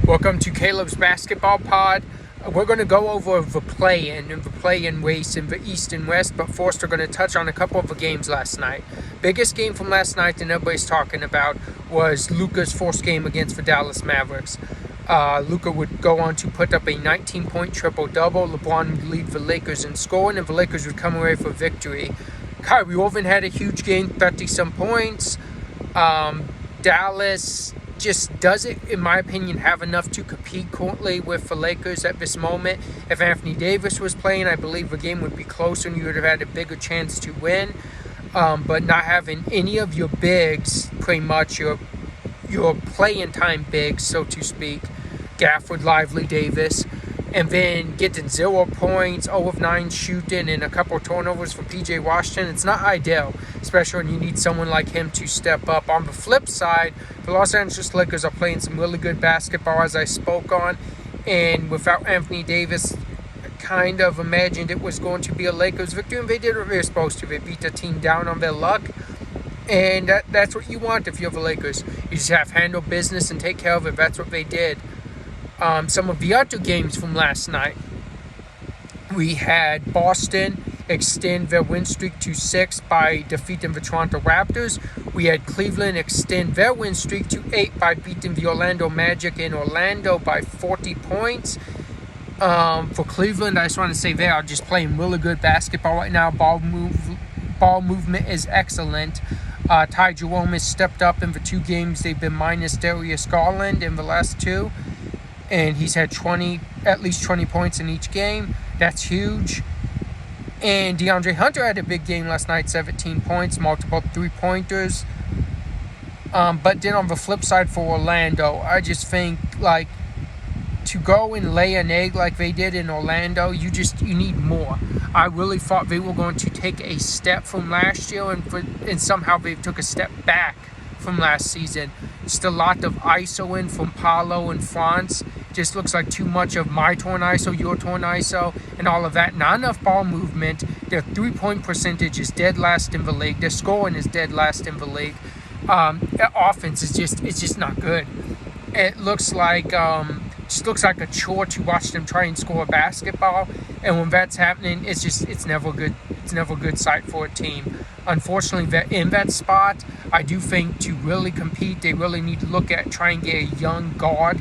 Welcome to Caleb's Basketball Pod. We're going to go over the play-in race in the East and West, but first we're going to touch on a couple of the games last night. Biggest game from last night that everybody's talking about was Luka's first game against the Dallas Mavericks. Luka would go on to put up a 19-point triple-double. LeBron would lead the Lakers in scoring, and the Lakers would come away for victory. Kyrie Irving had a huge game, 30-some points. Dallas just doesn't, in my opinion, have enough to compete currently with the Lakers at this moment. If Anthony Davis was playing, I believe the game would be closer and you would have had a bigger chance to win. But not having any of your bigs, pretty much your playing time bigs, so to speak, Gafford, Lively, Davis, and then getting 0 points, 0 of 9 shooting, and a couple of turnovers from P.J. Washington, it's not ideal, especially when you need someone like him to step up. On the flip side, the Los Angeles Lakers are playing some really good basketball, as I spoke on, and without Anthony Davis, kind of imagined it was going to be a Lakers victory, and they did what they were supposed to. They beat the team down on their luck, and that's what you want if you're the Lakers. You just have to handle business and take care of it. That's what they did. Some of the other games from last night, we had Boston extend their win streak to 6 by defeating the Toronto Raptors. We had Cleveland extend their win streak to 8 by beating the Orlando Magic in Orlando by 40 points. For Cleveland, I just want to say they are just playing really good basketball right now. Ball movement is excellent. Ty Jerome has stepped up in the 2 games. They've been minus Darius Garland in the last 2. And he's had at least 20 points in each game. That's huge. And DeAndre Hunter had a big game last night, 17 points, multiple 3-pointers. But then on the flip side for Orlando, I just think, to go and lay an egg like they did in Orlando, you need more. I really thought they were going to take a step from last year, and somehow they took a step back from last season. Just a lot of ISO in from Paolo and Franz. Just looks like too much of my turn ISO, your turn ISO, and all of that. Not enough ball movement. Their 3-point percentage is dead last in the league. Their scoring is dead last in the league. Offense is just not good. It looks like a chore to watch them try and score a basketball. And when that's happening, it's never good. It's never a good sight for a team. Unfortunately, in that spot, I do think to really compete, they really need to look at trying to get a young guard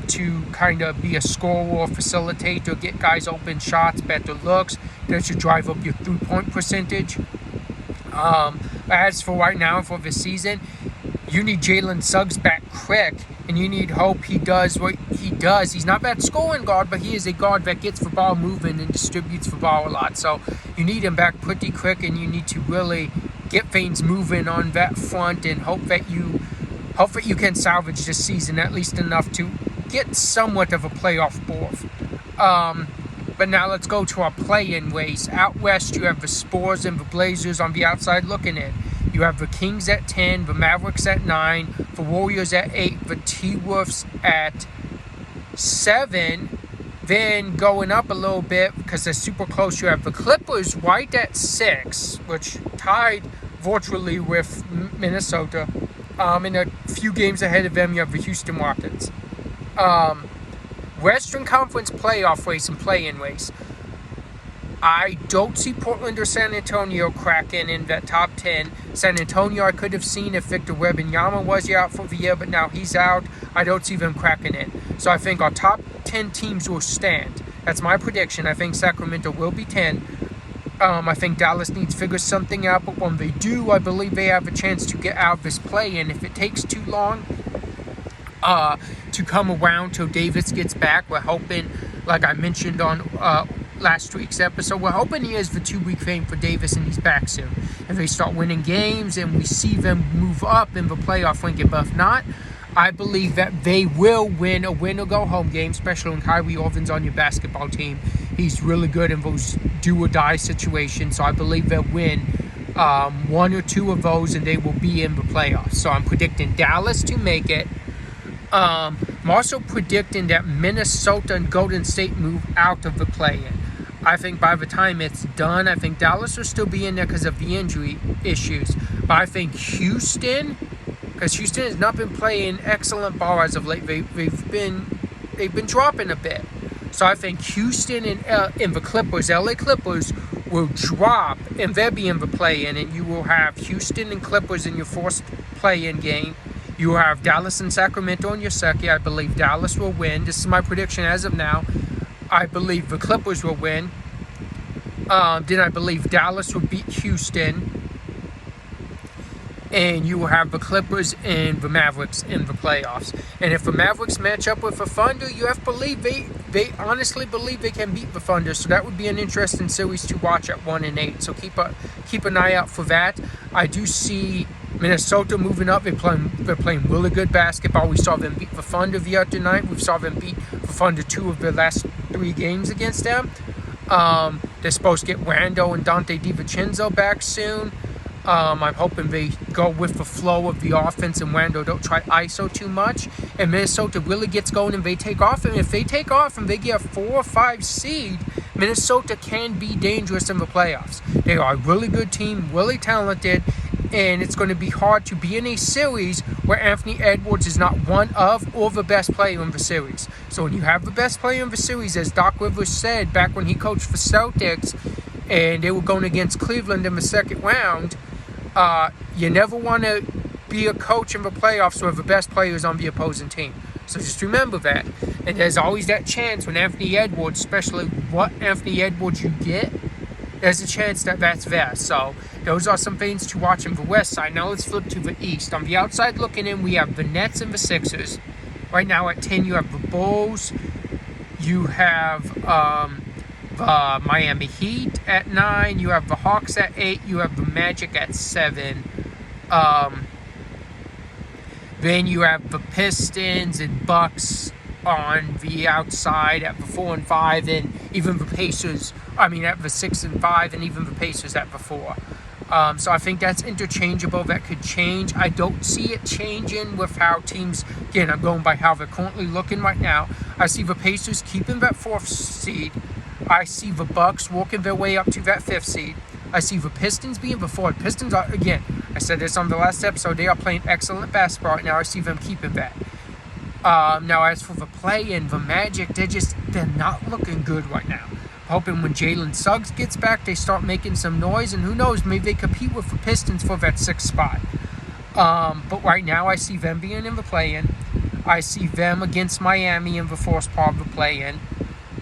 to kind of be a scorer or facilitator, get guys open shots, better looks. That should drive up your 3-point percentage. As for right now, for the season, you need Jalen Suggs back quick, and you need hope he does what he does. He's not that scoring guard, but he is a guard that gets the ball moving and distributes the ball a lot. So you need him back pretty quick, and you need to really get things moving on that front and hope that you can salvage this season at least enough to get somewhat of a playoff berth. But now let's go to our play-in race. Out west, you have the Spurs and the Blazers on the outside looking in. You have the Kings at 10, the Mavericks at 9, the Warriors at 8, the T-Wolves at 7. Then going up a little bit, because they're super close, you have the Clippers right at 6, which tied virtually with Minnesota. In a few games ahead of them, you have the Houston Rockets. Western Conference playoff race and play-in race. I don't see Portland or San Antonio cracking in that top 10. San Antonio I could have seen if Victor Wembanyama was out for the year, but now he's out. I don't see them cracking in. So I think our top 10 teams will stand. That's my prediction. I think Sacramento will be 10. I think Dallas needs to figure something out, but when they do, I believe they have a chance to get out of this play-in. If it takes too long to come around till Davis gets back, we're hoping, like I mentioned on last week's episode, we're hoping he has the 2-week fame for Davis and he's back soon. If they start winning games and we see them move up in the playoff ranking, but if not, I believe that they will win a win-or-go-home game, especially when Kyrie Irving's on your basketball team. He's really good in those do-or-die situations, so I believe they'll win 1 or 2 of those, and they will be in the playoffs. So I'm predicting Dallas to make it. I'm also predicting that Minnesota and Golden State move out of the play-in. I think by the time it's done, I think Dallas will still be in there because of the injury issues. But I think Houston because Houston has not been playing excellent ball as of late. They've been dropping a bit. So I think Houston and the Clippers, LA Clippers, will drop, and they'll be in the play-in, and you will have Houston and Clippers in your first play-in game. You will have Dallas and Sacramento in your second. I believe Dallas will win. This is my prediction as of now. I believe the Clippers will win. Then I believe Dallas will beat Houston. And you will have the Clippers and the Mavericks in the playoffs. And if the Mavericks match up with the Thunder, you have to believe they honestly believe they can beat the Thunder. So that would be an interesting series to watch at 1-8. So keep an eye out for that. I do see Minnesota moving up. They're playing really good basketball. We saw them beat the Thunder the other night. We saw them beat the Thunder 2 of their last 3 games against them. They're supposed to get Randle and Dante DiVincenzo back soon. I'm hoping they go with the flow of the offense and Randle don't try ISO too much. And Minnesota really gets going and they take off. And if they take off and they get a 4 or 5 seed, Minnesota can be dangerous in the playoffs. They are a really good team, really talented. And it's going to be hard to be in a series where Anthony Edwards is not one of or the best player in the series. So when you have the best player in the series, as Doc Rivers said back when he coached for Celtics, and they were going against Cleveland in the second round, you never want to be a coach in the playoffs where the best player is on the opposing team. So just remember that. And there's always that chance when Anthony Edwards, especially what Anthony Edwards you get, there's a chance that that's there. So those are some things to watch in the west side. Now let's flip to the east. On the outside looking in, we have the Nets and the Sixers. Right now at 10, you have the Bulls. You have the Miami Heat at 9. You have the Hawks at 8. You have the Magic at 7. Then you have the Pistons and Bucks on the outside at the 4 and 5, and even the Pacers. At the 6 and 5, and even the Pacers at the 4. So I think that's interchangeable. That could change. I don't see it changing with how teams. Again, I'm going by how they're currently looking right now. I see the Pacers keeping that 4th seed. I see the Bucks working their way up to that 5th seed. I see the Pistons being the 4th. Pistons are, again, I said this on the last episode, they are playing excellent basketball right now. I see them keeping that. Now, as for the play-in, the Magic, they're not looking good right now. Hoping when Jalen Suggs gets back, they start making some noise, and who knows, maybe they compete with the Pistons for that 6th spot. But right now, I see them being in the play-in. I see them against Miami in the first part of the play-in.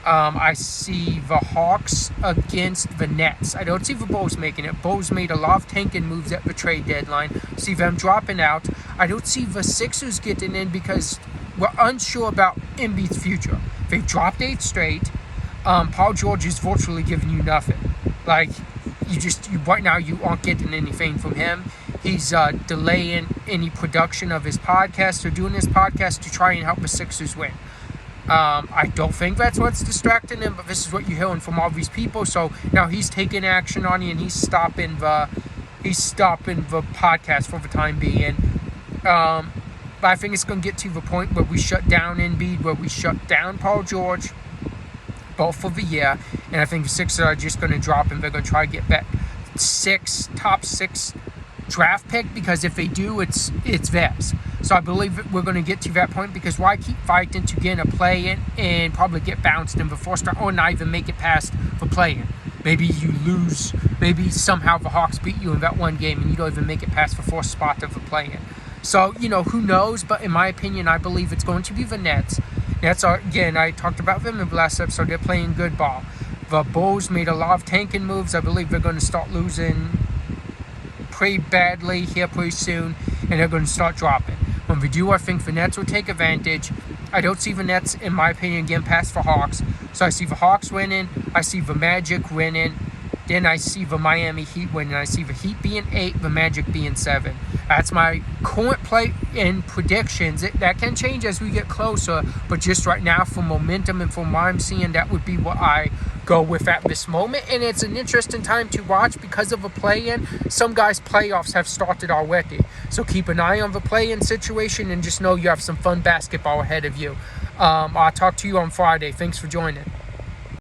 I see the Hawks against the Nets. I don't see the Bulls making it. Bulls made a lot of tanking moves at the trade deadline. See them dropping out. I don't see the Sixers getting in because we're unsure about Embiid's future. They've dropped 8 straight. Paul George is virtually giving you nothing. Right now you aren't getting anything from him. He's delaying any production of his podcast or doing his podcast to try and help the Sixers win. I don't think that's what's distracting him, but this is what you're hearing from all these people. So now he's taking action on you, and he's stopping the podcast for the time being. But I think it's going to get to the point where we shut down Embiid, where we shut down Paul George, both for the year. And I think the Sixers are just going to drop, and they're going to try to get that top 6 draft pick, because if they do, it's theirs. So I believe we're going to get to that point, because why keep fighting to get a play-in and probably get bounced in the first round or not even make it past the play-in? Maybe you lose. Maybe somehow the Hawks beat you in that one game and you don't even make it past the 4th spot of the play-in. So, who knows? But in my opinion, I believe it's going to be the Nets. Nets are, again, I talked about them in the last episode. They're playing good ball. The Bulls made a lot of tanking moves. I believe they're going to start losing pretty badly here pretty soon, and they're going to start dropping. When we do, I think the Nets will take advantage. I don't see the Nets, in my opinion, getting past the Hawks. So I see the Hawks winning. I see the Magic winning. Then I see the Miami Heat winning. I see the Heat being 8, the Magic being 7. That's my current play in predictions. That can change as we get closer, but just right now, for momentum and from what I'm seeing, that would be what I go with at this moment. And it's an interesting time to watch because of a play-in. Some guys' playoffs have started already. So keep an eye on the play-in situation and just know you have some fun basketball ahead of you. I'll talk to you on Friday. Thanks for joining.